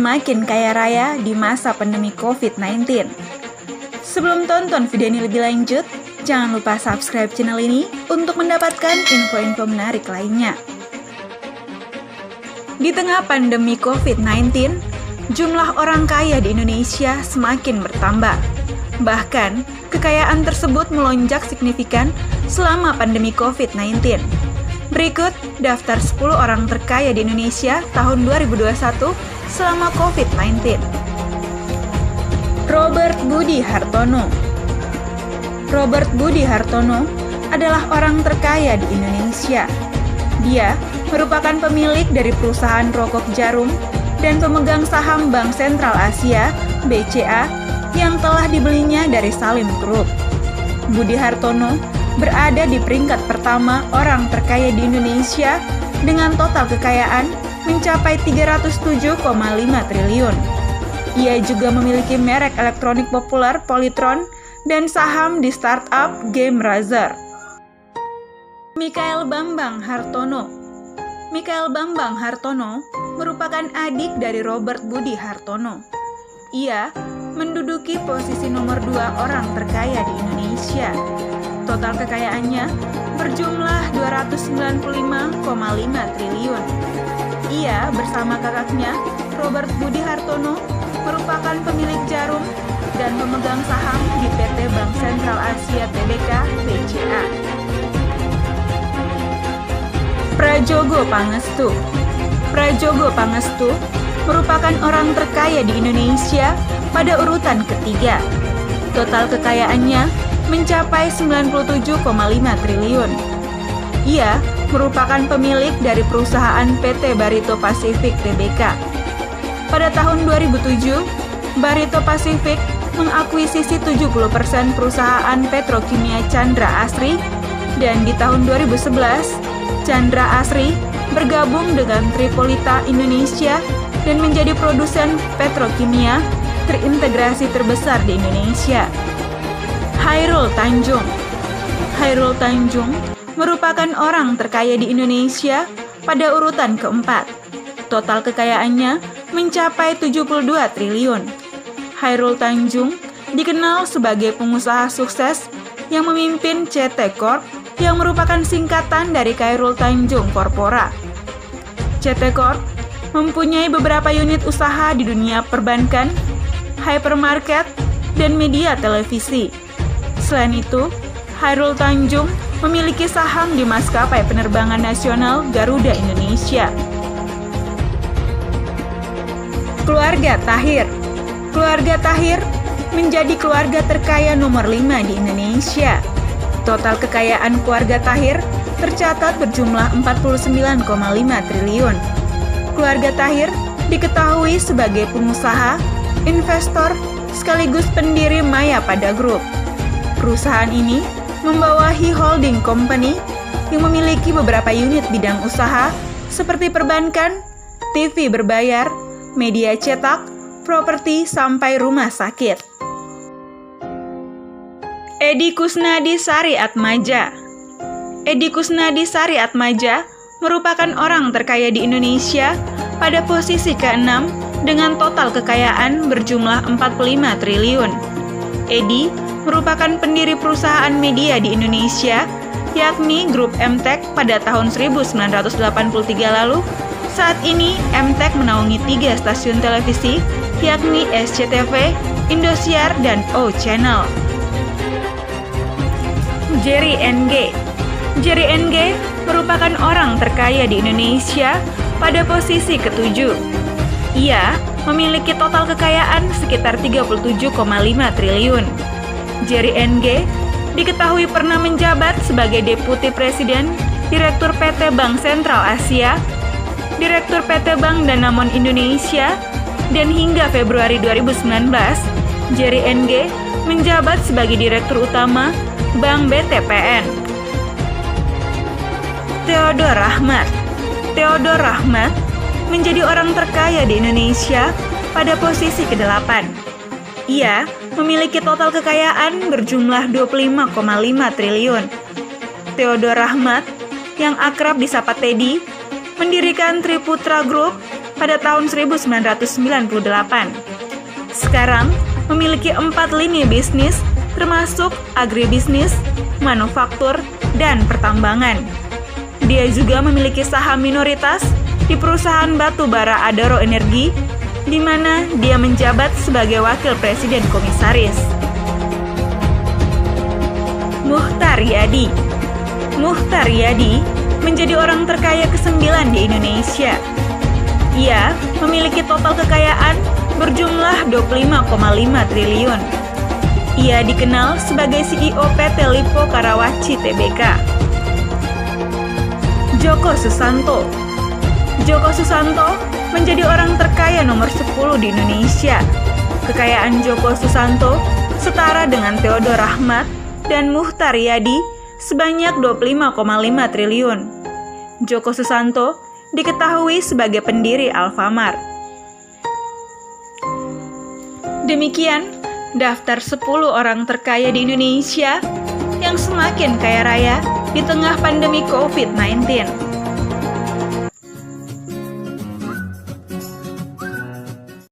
semakin kaya raya di masa pandemi COVID-19. Sebelum tonton video ini lebih lanjut, jangan lupa subscribe channel ini untuk mendapatkan info-info menarik lainnya. Di tengah pandemi COVID-19, jumlah orang kaya di Indonesia semakin bertambah. Bahkan, kekayaan tersebut melonjak signifikan selama pandemi COVID-19. Berikut daftar 10 orang terkaya di Indonesia tahun 2021 selama COVID-19. Robert Budi Hartono. Robert Budi Hartono adalah orang terkaya di Indonesia. Dia merupakan pemilik dari perusahaan rokok Jarum dan pemegang saham Bank Sentral Asia (BCA) yang telah dibelinya dari Salim Group. Budi Hartono berada di peringkat pertama orang terkaya di Indonesia dengan total kekayaan mencapai 307,5 triliun. Ia juga memiliki merek elektronik populer Polytron dan saham di startup Game Razer. Mikhail Bambang Hartono. Mikhail Bambang Hartono merupakan adik dari Robert Budi Hartono. Ia menduduki posisi nomor 2 orang terkaya di Indonesia. Total kekayaannya berjumlah 295,5 triliun. Ia bersama kakaknya, Robert Budi Hartono, merupakan pemilik Jarum dan pemegang saham di PT Bank Sentral Asia Tbk (BCA). Prajogo Pangestu. Prajogo Pangestu merupakan orang terkaya di Indonesia pada urutan ketiga. Total kekayaannya mencapai 97,5 triliun. Ia merupakan pemilik dari perusahaan PT Barito Pacific Tbk. Pada tahun 2007, Barito Pacific mengakuisisi 70% perusahaan petrokimia Chandra Asri, dan di tahun 2011, Chandra Asri bergabung dengan Tripolita Indonesia dan menjadi produsen petrokimia terintegrasi terbesar di Indonesia. Hairul Tanjung. Hairul Tanjung merupakan orang terkaya di Indonesia pada urutan keempat. Total kekayaannya mencapai 72 triliun. Hairul Tanjung dikenal sebagai pengusaha sukses yang memimpin CT Corp yang merupakan singkatan dari Khairul Tanjung Corpora. CT Corp mempunyai beberapa unit usaha di dunia perbankan, hypermarket, dan media televisi. Selain itu, Hairul Tanjung memiliki saham di maskapai penerbangan nasional Garuda Indonesia. Keluarga Tahir. Keluarga Tahir menjadi keluarga terkaya nomor 5 di Indonesia. Total kekayaan keluarga Tahir tercatat berjumlah 49,5 triliun. Keluarga Tahir diketahui sebagai pengusaha, investor, sekaligus pendiri Maya Pada Group. Perusahaan ini membawahi holding company yang memiliki beberapa unit bidang usaha seperti perbankan, TV berbayar, media cetak, properti, sampai rumah sakit. Edi Kusnadi Sari Atmaja. Edi Kusnadi Sari Atmaja merupakan orang terkaya di Indonesia pada posisi ke-6 dengan total kekayaan berjumlah 45 triliun. Edi merupakan pendiri perusahaan media di Indonesia, yakni Grup MTech pada tahun 1983 lalu. Saat ini, MTech menaungi 3 stasiun televisi, yakni SCTV, Indosiar, dan O Channel. Jerry NG. Jerry NG merupakan orang terkaya di Indonesia pada posisi ke-7. Ia memiliki total kekayaan sekitar 37,5 triliun. Jerry NG diketahui pernah menjabat sebagai Deputi Presiden, Direktur PT Bank Sentral Asia, Direktur PT Bank Danamon Indonesia, dan hingga Februari 2019, Jerry NG menjabat sebagai Direktur Utama Bank BTPN. Theodor Rahmat. Theodor Rahmat menjadi orang terkaya di Indonesia pada posisi ke-8. Ia memiliki total kekayaan berjumlah 25,5 triliun. Theodor Rahmat, yang akrab disapa Teddy, mendirikan Triputra Group pada tahun 1998. Sekarang memiliki 4 lini bisnis termasuk agribisnis, manufaktur, dan pertambangan. Dia juga memiliki saham minoritas di perusahaan batu bara Adaro Energi, di mana dia menjabat sebagai wakil presiden komisaris. Muchtar Yadi. Muchtar Yadi menjadi orang terkaya ke-9 di Indonesia. Ia memiliki total kekayaan berjumlah 25,5 triliun. Ia dikenal sebagai CEO PT Lipo Karawaci Tbk. Joko Susanto. Joko Susanto menjadi orang terkaya nomor 10 di Indonesia. Kekayaan Joko Susanto setara dengan Theodor Rahmat dan Muchtar Yadi sebanyak 25,5 triliun. Joko Susanto diketahui sebagai pendiri Alfamart. Demikian daftar 10 orang terkaya di Indonesia yang semakin kaya raya di tengah pandemi COVID-19.